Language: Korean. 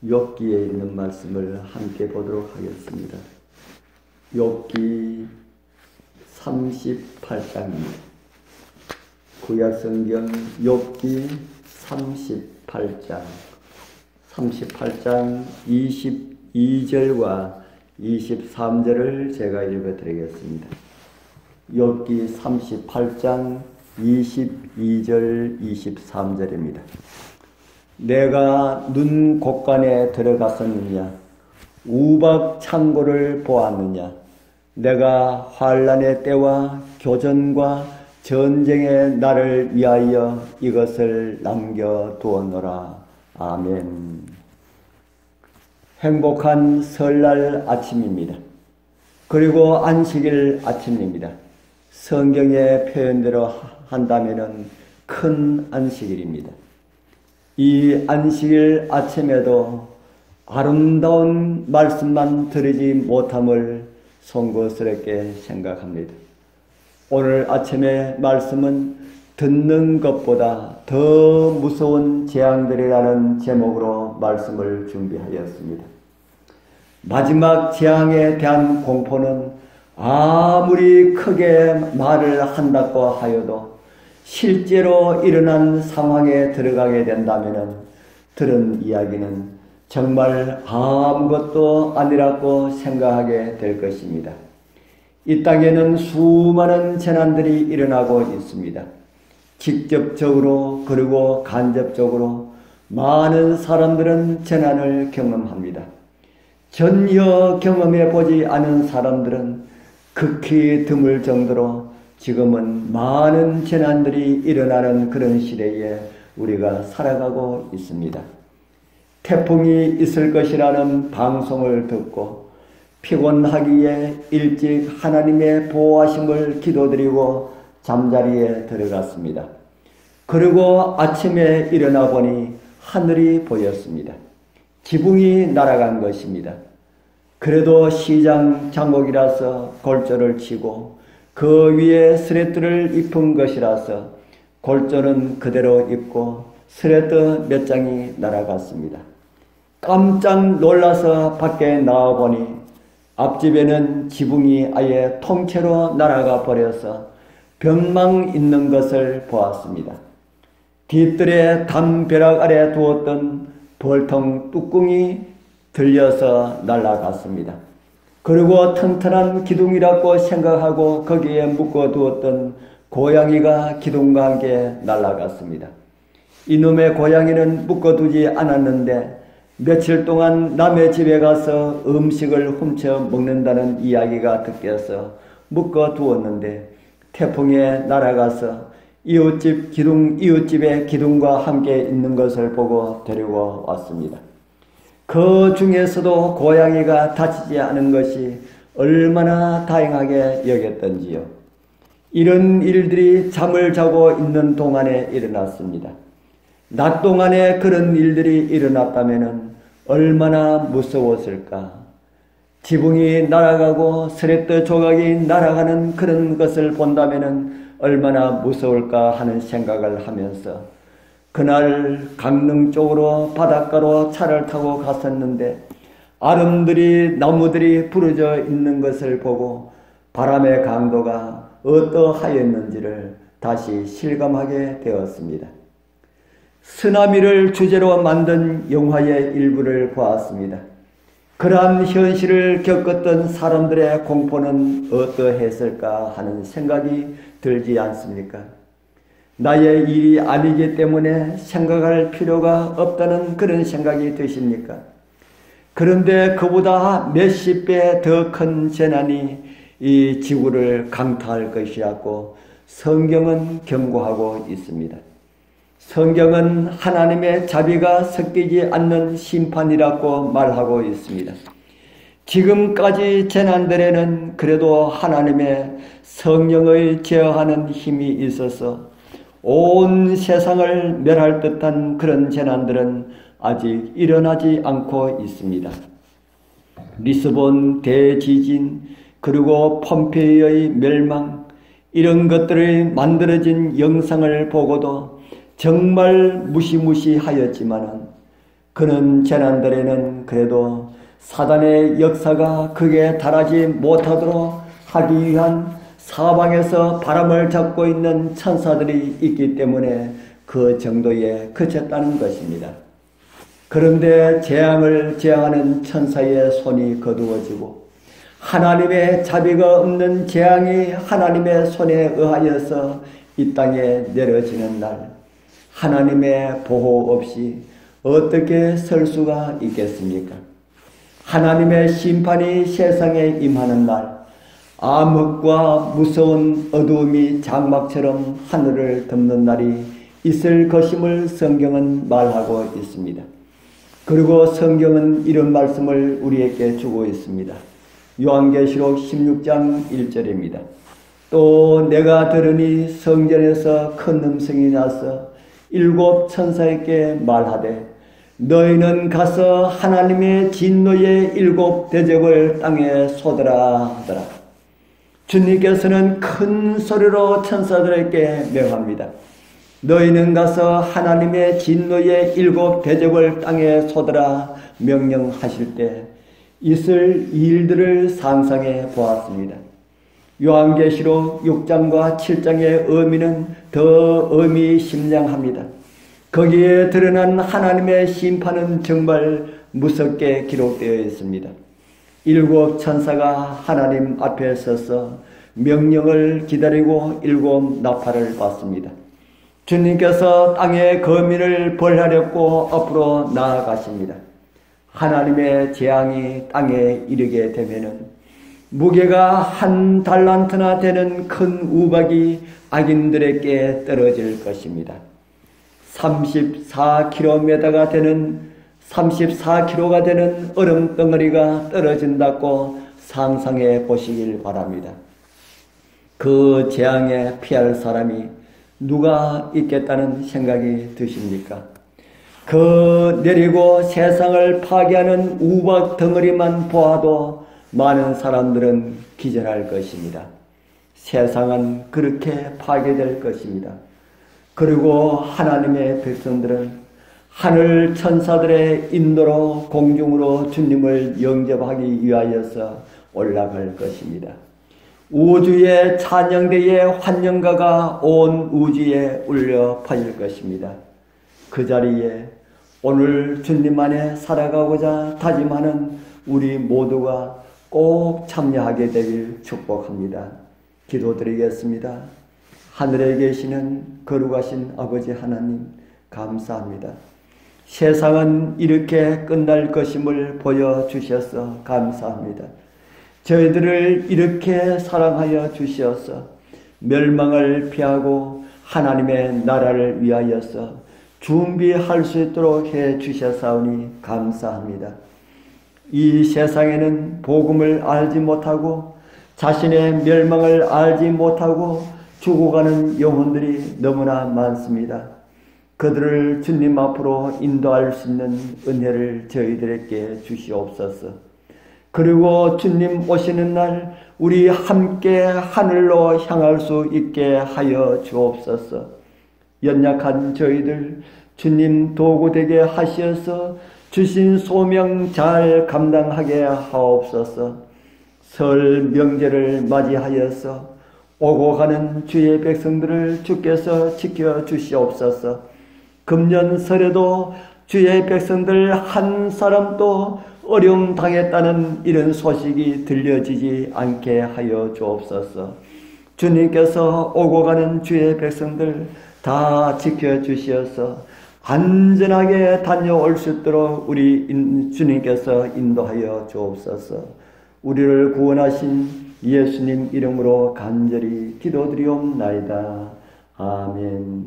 욥기에 있는 말씀을 함께 보도록 하겠습니다. 욥기 38장입니다. 구약성경 욥기 38장 22절과 23절을 제가 읽어드리겠습니다. 욥기 38장 22절 23절입니다. 내가 눈 곳간에 들어갔었느냐? 우박 창고를 보았느냐? 내가 환난의 때와 교전과 전쟁의 날을 위하여 이것을 남겨두었노라. 아멘. 행복한 설날 아침입니다. 그리고 안식일 아침입니다. 성경의 표현대로 한다면 큰 안식일입니다. 이 안식일 아침에도 아름다운 말씀만 들으지 못함을 송구스럽게 생각합니다. 오늘 아침의 말씀은 듣는 것보다 더 무서운 재앙들이라는 제목으로 말씀을 준비하였습니다. 마지막 재앙에 대한 공포는 아무리 크게 말을 한다고 하여도 실제로 일어난 상황에 들어가게 된다면 들은 이야기는 정말 아무것도 아니라고 생각하게 될 것입니다. 이 땅에는 수많은 재난들이 일어나고 있습니다. 직접적으로 그리고 간접적으로 많은 사람들은 재난을 경험합니다. 전혀 경험해 보지 않은 사람들은 극히 드물 정도로 지금은 많은 재난들이 일어나는 그런 시대에 우리가 살아가고 있습니다. 태풍이 있을 것이라는 방송을 듣고 피곤하기에 일찍 하나님의 보호하심을 기도드리고 잠자리에 들어갔습니다. 그리고 아침에 일어나 보니 하늘이 보였습니다. 지붕이 날아간 것입니다. 그래도 시장 장목이라서 골조를 치고 그 위에 스레트를 입은 것이라서 골조는 그대로 입고 스레트 몇 장이 날아갔습니다. 깜짝 놀라서 밖에 나와보니 앞집에는 지붕이 아예 통째로 날아가 버려서 벽망 있는 것을 보았습니다. 뒤뜰에 담벼락 아래 두었던 벌통 뚜껑이 들려서 날아갔습니다. 그리고 튼튼한 기둥이라고 생각하고 거기에 묶어두었던 고양이가 기둥과 함께 날아갔습니다. 이놈의 고양이는 묶어두지 않았는데 며칠 동안 남의 집에 가서 음식을 훔쳐 먹는다는 이야기가 듣겨서 묶어두었는데 태풍에 날아가서 이웃집의 기둥과 함께 있는 것을 보고 데리고 왔습니다. 그 중에서도 고양이가 다치지 않은 것이 얼마나 다행하게 여겼던지요. 이런 일들이 잠을 자고 있는 동안에 일어났습니다. 낮 동안에 그런 일들이 일어났다면 얼마나 무서웠을까. 지붕이 날아가고 스레트 조각이 날아가는 그런 것을 본다면 얼마나 무서울까 하는 생각을 하면서 그날 강릉 쪽으로 바닷가로 차를 타고 갔었는데 아름들이 나무들이 부러져 있는 것을 보고 바람의 강도가 어떠하였는지를 다시 실감하게 되었습니다. 쓰나미를 주제로 만든 영화의 일부를 보았습니다. 그러한 현실을 겪었던 사람들의 공포는 어떠했을까 하는 생각이 들지 않습니까? 나의 일이 아니기 때문에 생각할 필요가 없다는 그런 생각이 드십니까? 그런데 그보다 몇십 배 더 큰 재난이 이 지구를 강타할 것이라고 성경은 경고하고 있습니다. 성경은 하나님의 자비가 섞이지 않는 심판이라고 말하고 있습니다. 지금까지 재난들에는 그래도 하나님의 성령의 제어하는 힘이 있어서 온 세상을 멸할 듯한 그런 재난들은 아직 일어나지 않고 있습니다. 리스본 대지진 그리고 폼페이의 멸망 이런 것들이 만들어진 영상을 보고도 정말 무시무시하였지만은 그는 재난들에는 그래도 사단의 역사가 극에 달하지 못하도록 하기 위한 사방에서 바람을 잡고 있는 천사들이 있기 때문에 그 정도에 그쳤다는 것입니다. 그런데 재앙을 제어하는 천사의 손이 거두어지고 하나님의 자비가 없는 재앙이 하나님의 손에 의하여서 이 땅에 내려지는 날, 하나님의 보호 없이 어떻게 설 수가 있겠습니까? 하나님의 심판이 세상에 임하는 날, 암흑과 무서운 어두움이 장막처럼 하늘을 덮는 날이 있을 것임을 성경은 말하고 있습니다. 그리고 성경은 이런 말씀을 우리에게 주고 있습니다. 요한계시록 16장 1절입니다. 또 내가 들으니 성전에서 큰 음성이 나서 일곱 천사에게 말하되 너희는 가서 하나님의 진노의 일곱 대접을 땅에 쏟으라 하더라. 주님께서는 큰 소리로 천사들에게 명합니다. 너희는 가서 하나님의 진노의 일곱 대접을 땅에 쏟으라 명령하실 때 있을 일들을 상상해 보았습니다. 요한계시록 6장과 7장의 의미는 더 의미심장합니다. 거기에 드러난 하나님의 심판은 정말 무섭게 기록되어 있습니다. 일곱 천사가 하나님 앞에 서서 명령을 기다리고 일곱 나팔을 받습니다. 주님께서 땅의 거민을 벌하려고 앞으로 나아가십니다. 하나님의 재앙이 땅에 이르게 되면은 무게가 한 달란트나 되는 큰 우박이 악인들에게 떨어질 것입니다. 34km가 되는 얼음 덩어리가 떨어진다고 상상해 보시길 바랍니다. 그 재앙에 피할 사람이 누가 있겠다는 생각이 드십니까? 그 내리고 세상을 파괴하는 우박 덩어리만 보아도 많은 사람들은 기절할 것입니다. 세상은 그렇게 파괴될 것입니다. 그리고 하나님의 백성들은 하늘 천사들의 인도로 공중으로 주님을 영접하기 위하여서 올라갈 것입니다. 우주의 찬양대의 환영가가 온 우주에 울려 퍼질 것입니다. 그 자리에 오늘 주님 안에 살아가고자 다짐하는 우리 모두가 꼭 참여하게 되길 축복합니다. 기도드리겠습니다. 하늘에 계시는 거룩하신 아버지 하나님 감사합니다. 세상은 이렇게 끝날 것임을 보여주셔서 감사합니다. 저희들을 이렇게 사랑하여 주시어서 멸망을 피하고 하나님의 나라를 위하여서 준비할 수 있도록 해 주셨사오니 감사합니다. 이 세상에는 복음을 알지 못하고 자신의 멸망을 알지 못하고 죽어가는 영혼들이 너무나 많습니다. 그들을 주님 앞으로 인도할 수 있는 은혜를 저희들에게 주시옵소서. 그리고 주님 오시는 날 우리 함께 하늘로 향할 수 있게 하여 주옵소서. 연약한 저희들 주님 도구 되게 하시어서 주신 소명 잘 감당하게 하옵소서. 설 명제를 맞이하여서 오고 가는 주의 백성들을 주께서 지켜주시옵소서. 금년 설에도 주의 백성들 한 사람도 어려움 당했다는 이런 소식이 들려지지 않게 하여 주옵소서. 주님께서 오고 가는 주의 백성들 다 지켜주시어서 안전하게 다녀올 수 있도록 우리 주님께서 인도하여 주옵소서. 우리를 구원하신 예수님 이름으로 간절히 기도드리옵나이다. 아멘.